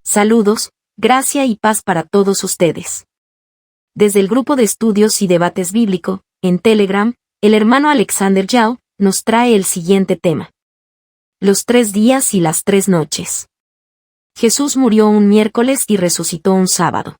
Saludos, gracia y paz para todos ustedes. Desde el grupo de estudios y debates bíblico, en Telegram, el hermano Alexander Yao nos trae el siguiente tema. Los 3 días y las 3 noches. Jesús murió un miércoles y resucitó un sábado.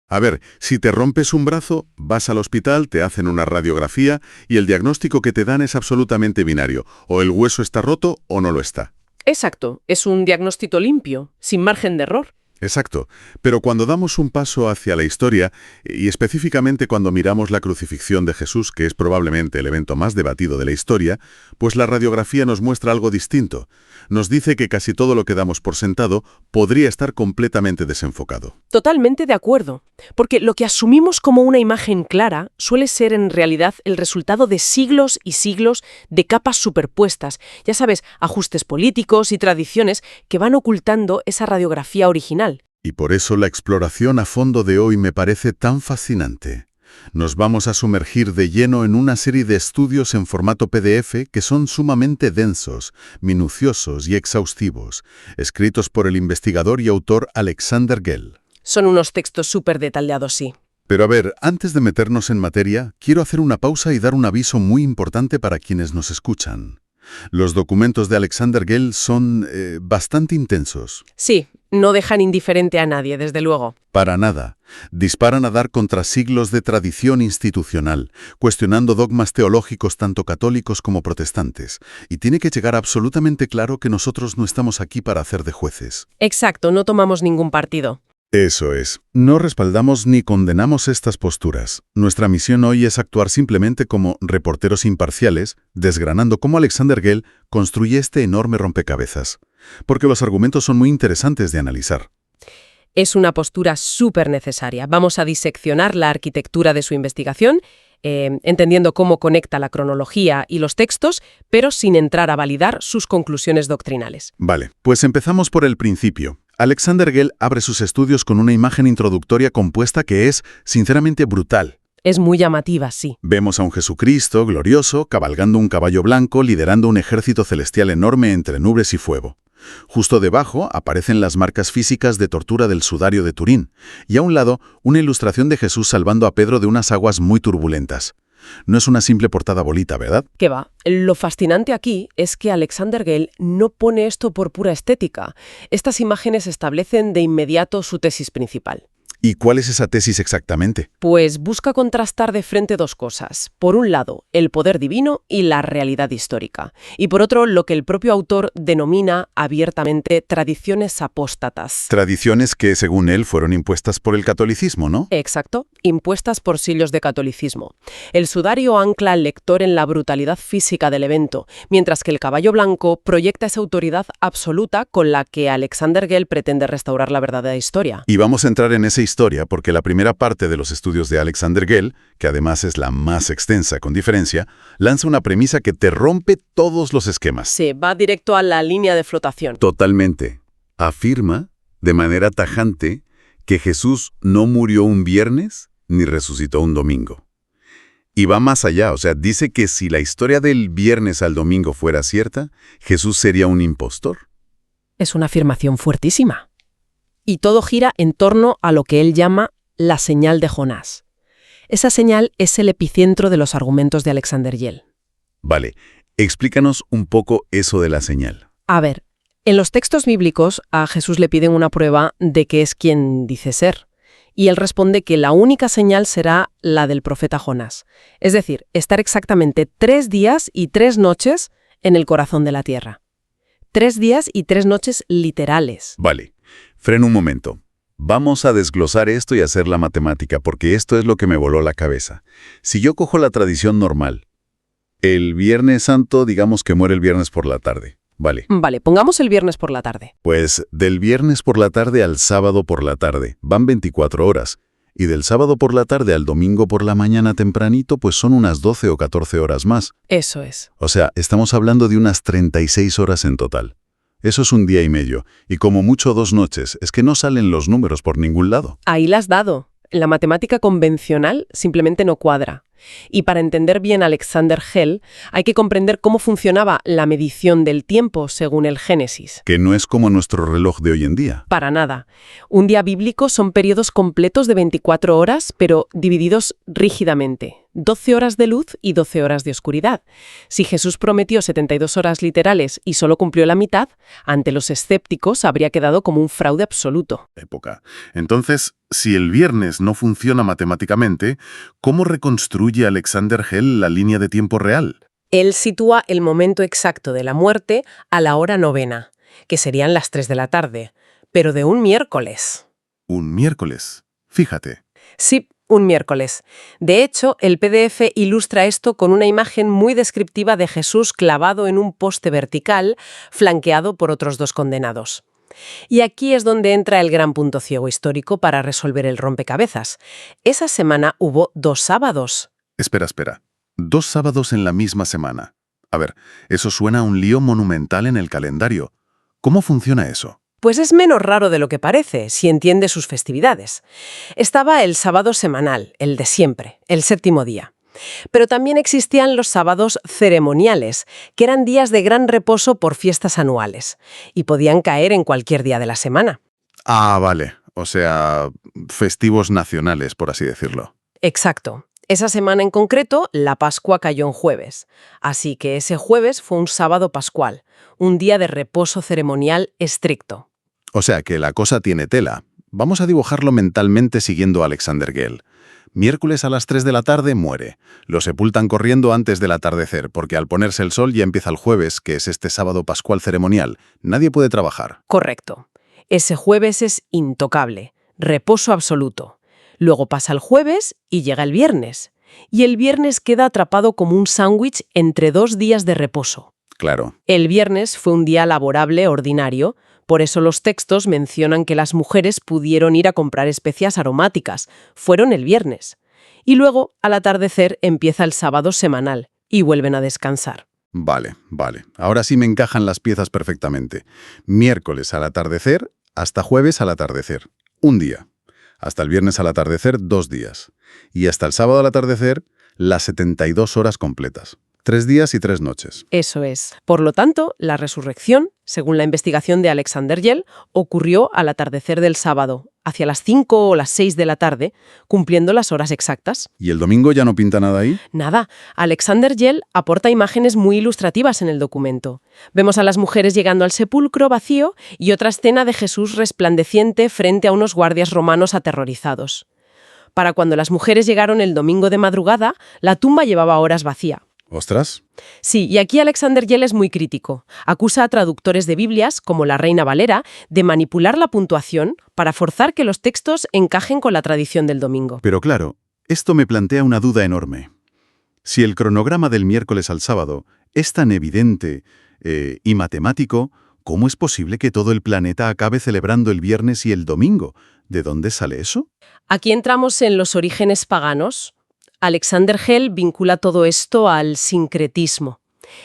A ver, si te rompes un brazo, vas al hospital, te hacen una radiografía y el diagnóstico que te dan es absolutamente binario. O el hueso está roto o no lo está. Exacto, es un diagnóstico limpio, sin margen de error. Exacto. Pero cuando damos un paso hacia la historia, y específicamente cuando miramos la crucifixión de Jesús, que es probablemente el evento más debatido de la historia, pues la radiografía nos muestra algo distinto. Nos dice que casi todo lo que damos por sentado podría estar completamente desenfocado. Totalmente de acuerdo, porque lo que asumimos como una imagen clara suele ser en realidad el resultado de siglos y siglos de capas superpuestas, ya sabes, ajustes políticos y tradiciones que van ocultando esa radiografía original. Y por eso la exploración a fondo de hoy me parece tan fascinante. Nos vamos a sumergir de lleno en una serie de estudios en formato PDF que son sumamente densos, minuciosos y exhaustivos, escritos por el investigador y autor Alexander Gell. Son unos textos súper detallados, sí. Pero a ver, antes de meternos en materia, quiero hacer una pausa y dar un aviso muy importante para quienes nos escuchan. Los documentos de Alexander Gell son bastante intensos. Sí, no dejan indiferente a nadie, desde luego. Para nada. Disparan a dar contra siglos de tradición institucional, cuestionando dogmas teológicos tanto católicos como protestantes. Y tiene que llegar absolutamente claro que nosotros no estamos aquí para hacer de jueces. Exacto, no tomamos ningún partido. Eso es. No respaldamos ni condenamos estas posturas. Nuestra misión hoy es actuar simplemente como reporteros imparciales, desgranando cómo Alexander Gell construye este enorme rompecabezas. Porque los argumentos son muy interesantes de analizar. Es una postura súper necesaria. Vamos a diseccionar la arquitectura de su investigación, entendiendo cómo conecta la cronología y los textos, pero sin entrar a validar sus conclusiones doctrinales. Vale, pues empezamos por el principio. Alexander Gell abre sus estudios con una imagen introductoria compuesta que es, sinceramente, brutal. Es muy llamativa, sí. Vemos a un Jesucristo glorioso cabalgando un caballo blanco, liderando un ejército celestial enorme entre nubes y fuego. Justo debajo aparecen las marcas físicas de tortura del sudario de Turín, y a un lado una ilustración de Jesús salvando a Pedro de unas aguas muy turbulentas. No es una simple portada bonita, ¿verdad? ¿Qué va? Lo fascinante aquí es que Alexander Gell no pone esto por pura estética. Estas imágenes establecen de inmediato su tesis principal. ¿Y cuál es esa tesis exactamente? Pues busca contrastar de frente 2 cosas. Por un lado, el poder divino y la realidad histórica. Y por otro, lo que el propio autor denomina abiertamente tradiciones apóstatas. Tradiciones que, según él, fueron impuestas por el catolicismo, ¿no? Exacto, impuestas por siglos de catolicismo. El sudario ancla al lector en la brutalidad física del evento, mientras que el caballo blanco proyecta esa autoridad absoluta con la que Alexander Gell pretende restaurar la verdadera historia. Y vamos a entrar en esa historia porque la primera parte de los estudios de Alexander Gell, que además es la más extensa con diferencia, lanza una premisa que te rompe todos los esquemas. Sí, va directo a la línea de flotación. Totalmente. Afirma, de manera tajante, que Jesús no murió un viernes ni resucitó un domingo. Y va más allá, o sea, dice que si la historia del viernes al domingo fuera cierta, Jesús sería un impostor. Es una afirmación fuertísima. Y todo gira en torno a lo que él llama la señal de Jonás. Esa señal es el epicentro de los argumentos de Alexander Gell. Vale, explícanos un poco eso de la señal. A ver, en los textos bíblicos a Jesús le piden una prueba de que es quien dice ser. Y él responde que la única señal será la del profeta Jonás. Es decir, estar exactamente 3 días y 3 noches en el corazón de la tierra. 3 días y 3 noches literales. Vale. Frena un momento. Vamos a desglosar esto y hacer la matemática, porque esto es lo que me voló la cabeza. Si yo cojo la tradición normal, el Viernes Santo, digamos que muere el viernes por la tarde. Vale. Vale, pongamos el viernes por la tarde. Pues del viernes por la tarde al sábado por la tarde van 24 horas. Y del sábado por la tarde al domingo por la mañana tempranito, pues son unas 12 o 14 horas más. Eso es. O sea, estamos hablando de unas 36 horas en total. Eso es un día y medio, y como mucho 2 noches, es que no salen los números por ningún lado. Ahí la has dado. La matemática convencional simplemente no cuadra. Y para entender bien a Alexander Hell, hay que comprender cómo funcionaba la medición del tiempo según el Génesis. Que no es como nuestro reloj de hoy en día. Para nada. Un día bíblico son periodos completos de 24 horas, pero divididos rígidamente. 12 horas de luz y 12 horas de oscuridad. Si Jesús prometió 72 horas literales y solo cumplió la mitad, ante los escépticos habría quedado como un fraude absoluto. Época. Entonces, si el viernes no funciona matemáticamente, ¿cómo reconstruye Alexander Hell la línea de tiempo real? Él sitúa el momento exacto de la muerte a la hora novena, que serían las 3 de la tarde, pero de un miércoles. Un miércoles. Fíjate. Sí, un miércoles. De hecho, el PDF ilustra esto con una imagen muy descriptiva de Jesús clavado en un poste vertical, flanqueado por otros 2 condenados. Y aquí es donde entra el gran punto ciego histórico para resolver el rompecabezas. Esa semana hubo 2 sábados. Espera. 2 sábados en la misma semana. A ver, eso suena a un lío monumental en el calendario. ¿Cómo funciona eso? Pues es menos raro de lo que parece, si entiende sus festividades. Estaba el sábado semanal, el de siempre, el 7º día. Pero también existían los sábados ceremoniales, que eran días de gran reposo por fiestas anuales, y podían caer en cualquier día de la semana. Ah, vale. O sea, festivos nacionales, por así decirlo. Exacto. Esa semana en concreto, la Pascua cayó en jueves. Así que ese jueves fue un sábado pascual, un día de reposo ceremonial estricto. O sea que la cosa tiene tela. Vamos a dibujarlo mentalmente siguiendo a Alexander Hell. Miércoles a las 3 de la tarde muere. Lo sepultan corriendo antes del atardecer, porque al ponerse el sol ya empieza el jueves, que es este sábado pascual ceremonial. Nadie puede trabajar. Correcto. Ese jueves es intocable, reposo absoluto. Luego pasa el jueves y llega el viernes. Y el viernes queda atrapado como un sándwich entre 2 días de reposo. Claro. El viernes fue un día laborable ordinario, por eso los textos mencionan que las mujeres pudieron ir a comprar especias aromáticas. Fueron el viernes. Y luego, al atardecer, empieza el sábado semanal y vuelven a descansar. Vale. Ahora sí me encajan las piezas perfectamente. Miércoles al atardecer hasta jueves al atardecer. Un día. Hasta el viernes al atardecer, 2 días. Y hasta el sábado al atardecer, las 72 horas completas. 3 días y 3 noches. Eso es. Por lo tanto, la resurrección, según la investigación de Alexander Hell, ocurrió al atardecer del sábado, hacia las 5 o las 6 de la tarde, cumpliendo las horas exactas. ¿Y el domingo ya no pinta nada ahí? Nada. Alexander Hell aporta imágenes muy ilustrativas en el documento. Vemos a las mujeres llegando al sepulcro vacío y otra escena de Jesús resplandeciente frente a unos guardias romanos aterrorizados. Para cuando las mujeres llegaron el domingo de madrugada, la tumba llevaba horas vacía. ¿Ostras? Sí, y aquí Alexander Hell es muy crítico. Acusa a traductores de Biblias, como la Reina Valera, de manipular la puntuación para forzar que los textos encajen con la tradición del domingo. Pero claro, esto me plantea una duda enorme. Si el cronograma del miércoles al sábado es tan evidente y matemático, ¿cómo es posible que todo el planeta acabe celebrando el viernes y el domingo? ¿De dónde sale eso? Aquí entramos en los orígenes paganos. Alexander Hell vincula todo esto al sincretismo.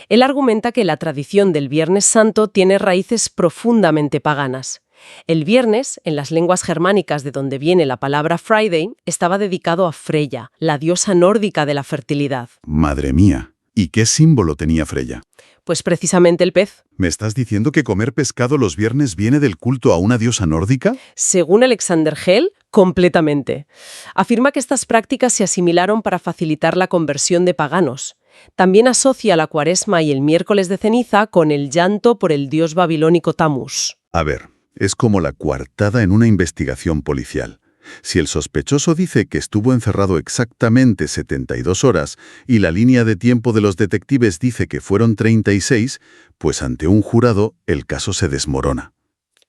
Él argumenta que la tradición del Viernes Santo tiene raíces profundamente paganas. El viernes, en las lenguas germánicas de donde viene la palabra Friday, estaba dedicado a Freya, la diosa nórdica de la fertilidad. Madre mía, ¿y qué símbolo tenía Freya? Pues precisamente el pez. ¿Me estás diciendo que comer pescado los viernes viene del culto a una diosa nórdica? Según Alexander Hell, completamente. Afirma que estas prácticas se asimilaron para facilitar la conversión de paganos. También asocia la Cuaresma y el miércoles de ceniza con el llanto por el dios babilónico Tamuz. A ver, es como la coartada en una investigación policial. Si el sospechoso dice que estuvo encerrado exactamente 72 horas y la línea de tiempo de los detectives dice que fueron 36, pues ante un jurado el caso se desmorona.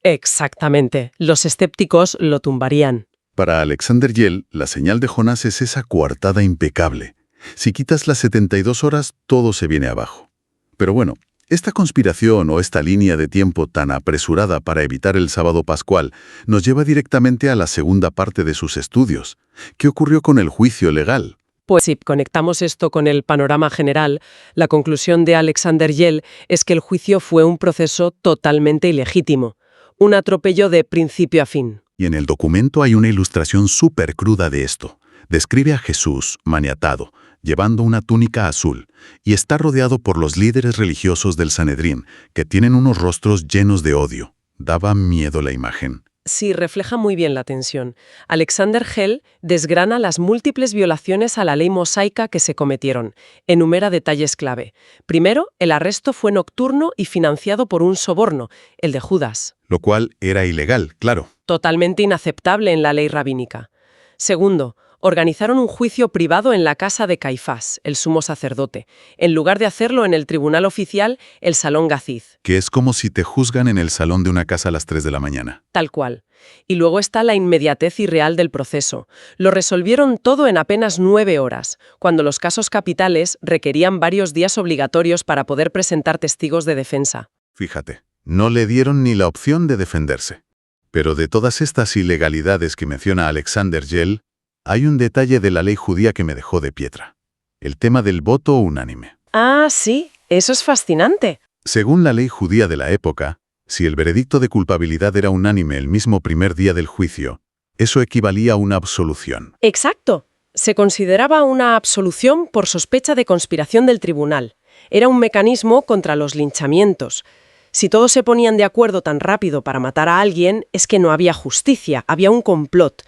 Exactamente. Los escépticos lo tumbarían. Para Alexander Hell, la señal de Jonás es esa coartada impecable. Si quitas las 72 horas, todo se viene abajo. Pero bueno, esta conspiración o esta línea de tiempo tan apresurada para evitar el sábado pascual nos lleva directamente a la segunda parte de sus estudios. ¿Qué ocurrió con el juicio legal? Pues si conectamos esto con el panorama general, la conclusión de Alexander Hell es que el juicio fue un proceso totalmente ilegítimo, un atropello de principio a fin. Y en el documento hay una ilustración súper cruda de esto. Describe a Jesús maniatado, llevando una túnica azul, y está rodeado por los líderes religiosos del Sanedrín, que tienen unos rostros llenos de odio. Daba miedo la imagen. Sí, refleja muy bien la tensión. Alexander Hell desgrana las múltiples violaciones a la ley mosaica que se cometieron. Enumera detalles clave. Primero, el arresto fue nocturno y financiado por un soborno, el de Judas. Lo cual era ilegal, claro. Totalmente inaceptable en la ley rabínica. Segundo, organizaron un juicio privado en la casa de Caifás, el sumo sacerdote, en lugar de hacerlo en el tribunal oficial, el Salón Gaziz. Que es como si te juzgan en el salón de una casa a las 3 de la mañana. Tal cual. Y luego está la inmediatez irreal del proceso. Lo resolvieron todo en apenas 9 horas, cuando los casos capitales requerían varios días obligatorios para poder presentar testigos de defensa. Fíjate, no le dieron ni la opción de defenderse. Pero de todas estas ilegalidades que menciona Alexander Gell, hay un detalle de la ley judía que me dejó de piedra. El tema del voto unánime. Ah, sí, eso es fascinante. Según la ley judía de la época, si el veredicto de culpabilidad era unánime el mismo primer día del juicio, eso equivalía a una absolución. Exacto. Se consideraba una absolución por sospecha de conspiración del tribunal. Era un mecanismo contra los linchamientos. Si todos se ponían de acuerdo tan rápido para matar a alguien, es que no había justicia, había un complot.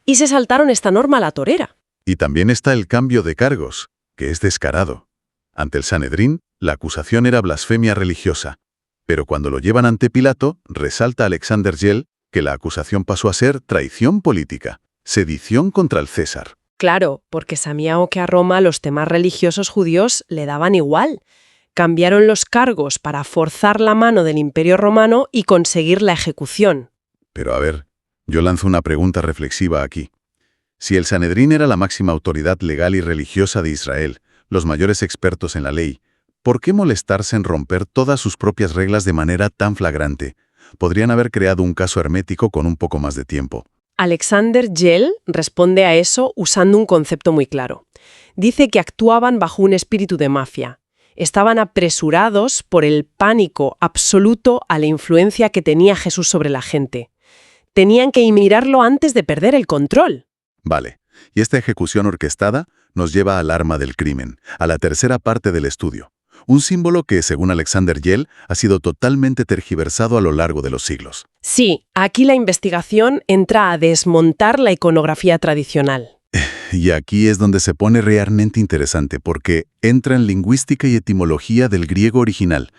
Y se saltaron esta norma a la torera. Y también está el cambio de cargos, que es descarado. Ante el Sanedrín, la acusación era blasfemia religiosa. Pero cuando lo llevan ante Pilato, resalta Alexander Gell que la acusación pasó a ser traición política, sedición contra el César. Claro, porque sabían que a Roma los temas religiosos judíos le daban igual. Cambiaron los cargos para forzar la mano del Imperio Romano y conseguir la ejecución. Pero a ver, yo lanzo una pregunta reflexiva aquí. Si el Sanedrín era la máxima autoridad legal y religiosa de Israel, los mayores expertos en la ley, ¿por qué molestarse en romper todas sus propias reglas de manera tan flagrante? Podrían haber creado un caso hermético con un poco más de tiempo. Alexander Gell responde a eso usando un concepto muy claro. Dice que actuaban bajo un espíritu de mafia. Estaban apresurados por el pánico absoluto a la influencia que tenía Jesús sobre la gente. Tenían que mirarlo antes de perder el control. Vale, y esta ejecución orquestada nos lleva al arma del crimen, a la tercera parte del estudio. Un símbolo que, según Alexander Gell, ha sido totalmente tergiversado a lo largo de los siglos. Sí, aquí la investigación entra a desmontar la iconografía tradicional. Y aquí es donde se pone realmente interesante, porque entra en lingüística y etimología del griego original.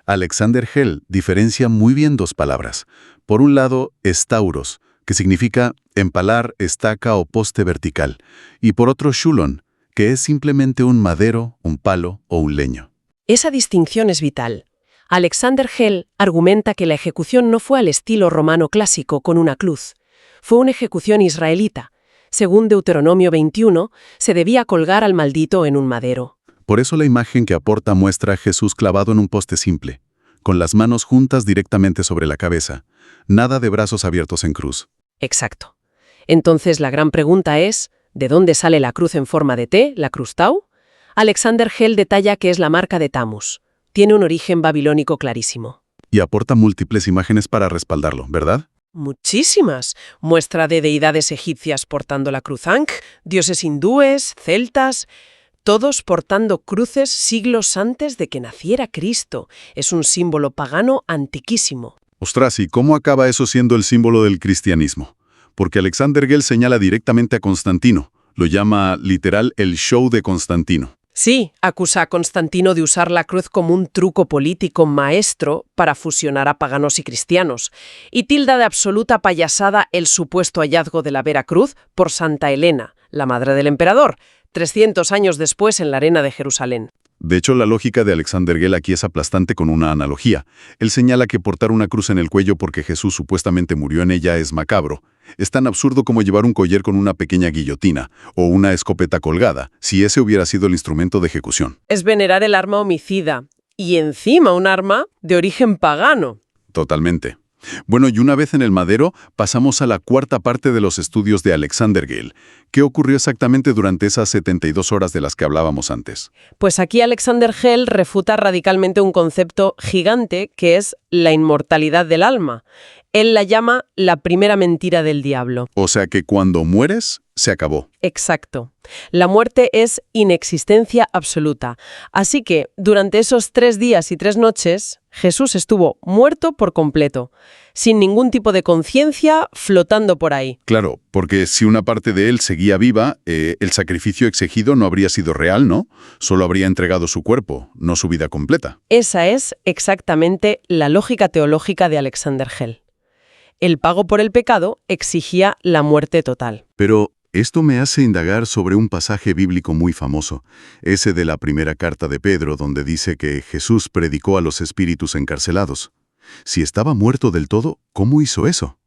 Alexander Gell diferencia muy bien dos palabras. Por un lado, estauros, que significa empalar, estaca o poste vertical, y por otro shulon, que es simplemente un madero, un palo o un leño. Esa distinción es vital. Alexander Gell argumenta que la ejecución no fue al estilo romano clásico con una cruz. Fue una ejecución israelita. Según Deuteronomio 21, se debía colgar al maldito en un madero. Por eso la imagen que aporta muestra a Jesús clavado en un poste simple, con las manos juntas directamente sobre la cabeza, nada de brazos abiertos en cruz. Exacto. Entonces la gran pregunta es, ¿de dónde sale la cruz en forma de T, la cruz Tau? Alexander Gell detalla que es la marca de Tammuz. Tiene un origen babilónico clarísimo. Y aporta múltiples imágenes para respaldarlo, ¿verdad? Muchísimas. Muestra de deidades egipcias portando la cruz Ankh, dioses hindúes, celtas, todos portando cruces siglos antes de que naciera Cristo. Es un símbolo pagano antiquísimo. Ostras, ¿y cómo acaba eso siendo el símbolo del cristianismo? Porque Alexander Gell señala directamente a Constantino. Lo llama literal el show de Constantino. Sí, acusa a Constantino de usar la cruz como un truco político maestro para fusionar a paganos y cristianos, y tilda de absoluta payasada el supuesto hallazgo de la Vera Cruz por Santa Helena, la madre del emperador, 300 años después en la arena de Jerusalén. De hecho, la lógica de Alexander Gell aquí es aplastante con una analogía. Él señala que portar una cruz en el cuello porque Jesús supuestamente murió en ella es macabro. Es tan absurdo como llevar un collar con una pequeña guillotina o una escopeta colgada, si ese hubiera sido el instrumento de ejecución. Es venerar el arma homicida, y encima un arma de origen pagano. Totalmente. Bueno, y una vez en el madero, pasamos a la cuarta parte de los estudios de Alexander Gell. ¿Qué ocurrió exactamente durante esas 72 horas de las que hablábamos antes? Pues aquí Alexander Gell refuta radicalmente un concepto gigante que es la inmortalidad del alma. Él la llama la primera mentira del diablo. O sea que cuando mueres, se acabó. Exacto. La muerte es inexistencia absoluta. Así que, durante esos 3 días y 3 noches, Jesús estuvo muerto por completo, sin ningún tipo de conciencia, flotando por ahí. Claro, porque si una parte de él seguía viva, el sacrificio exigido no habría sido real, ¿no? Solo habría entregado su cuerpo, no su vida completa. Esa es exactamente la lógica teológica de Alexander Gell. El pago por el pecado exigía la muerte total. Pero esto me hace indagar sobre un pasaje bíblico muy famoso, ese de la primera carta de Pedro, donde dice que Jesús predicó a los espíritus encarcelados. Si estaba muerto del todo, ¿cómo hizo eso?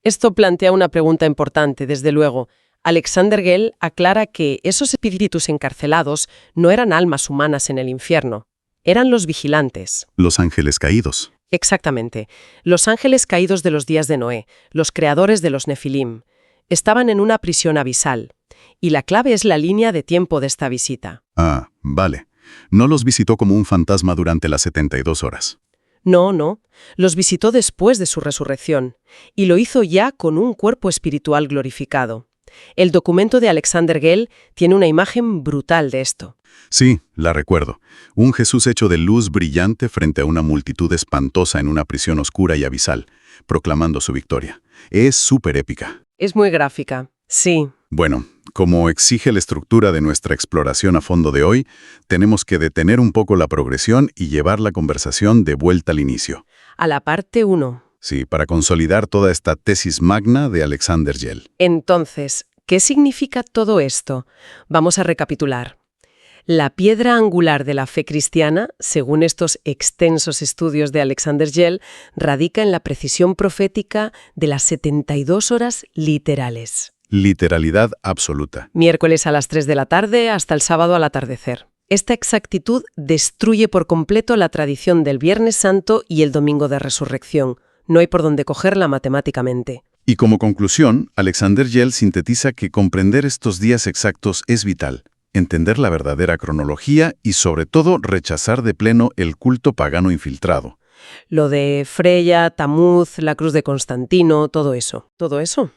Esto plantea una pregunta importante, desde luego. Alexander Gell aclara que esos espíritus encarcelados no eran almas humanas en el infierno, eran los vigilantes. Los ángeles caídos. Exactamente. Los ángeles caídos de los días de Noé, los creadores de los Nefilim, estaban en una prisión abisal. Y la clave es la línea de tiempo de esta visita. Ah, vale. No los visitó como un fantasma durante las 72 horas. No. Los visitó después de su resurrección. Y lo hizo ya con un cuerpo espiritual glorificado. El documento de Alexander Gell tiene una imagen brutal de esto. Sí, la recuerdo. Un Jesús hecho de luz brillante frente a una multitud espantosa en una prisión oscura y abisal, proclamando su victoria. Es súper épica. Es muy gráfica, sí. Bueno, como exige la estructura de nuestra exploración a fondo de hoy, tenemos que detener un poco la progresión y llevar la conversación de vuelta al inicio. A la parte 1. Sí, para consolidar toda esta tesis magna de Alexander Gell. Entonces, ¿qué significa todo esto? Vamos a recapitular. La piedra angular de la fe cristiana, según estos extensos estudios de Alexander Gell, radica en la precisión profética de las 72 horas literales. Literalidad absoluta. Miércoles a las 3 de la tarde hasta el sábado al atardecer. Esta exactitud destruye por completo la tradición del Viernes Santo y el Domingo de Resurrección. No hay por dónde cogerla matemáticamente. Y como conclusión, Alexander Gell sintetiza que comprender estos días exactos es vital. Entender la verdadera cronología y, sobre todo, rechazar de pleno el culto pagano infiltrado. Lo de Freya, Tamuz, la cruz de Constantino, todo eso. ¿Todo eso?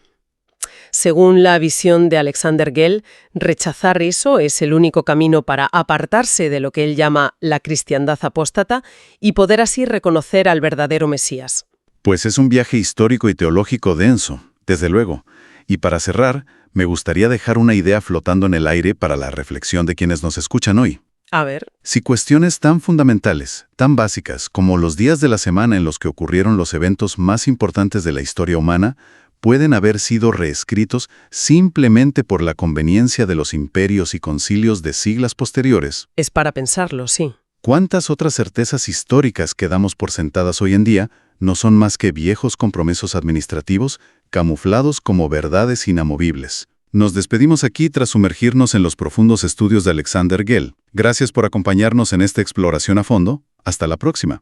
Según la visión de Alexander Gell, rechazar eso es el único camino para apartarse de lo que él llama la cristiandad apóstata y poder así reconocer al verdadero Mesías. Pues es un viaje histórico y teológico denso, desde luego. Y para cerrar, me gustaría dejar una idea flotando en el aire para la reflexión de quienes nos escuchan hoy. A ver. Si cuestiones tan fundamentales, tan básicas como los días de la semana en los que ocurrieron los eventos más importantes de la historia humana, pueden haber sido reescritos simplemente por la conveniencia de los imperios y concilios de siglos posteriores. Es para pensarlo, sí. ¿Cuántas otras certezas históricas que damos por sentadas hoy en día no son más que viejos compromisos administrativos camuflados como verdades inamovibles? Nos despedimos aquí tras sumergirnos en los profundos estudios de Alexander Gell. Gracias por acompañarnos en esta exploración a fondo. Hasta la próxima.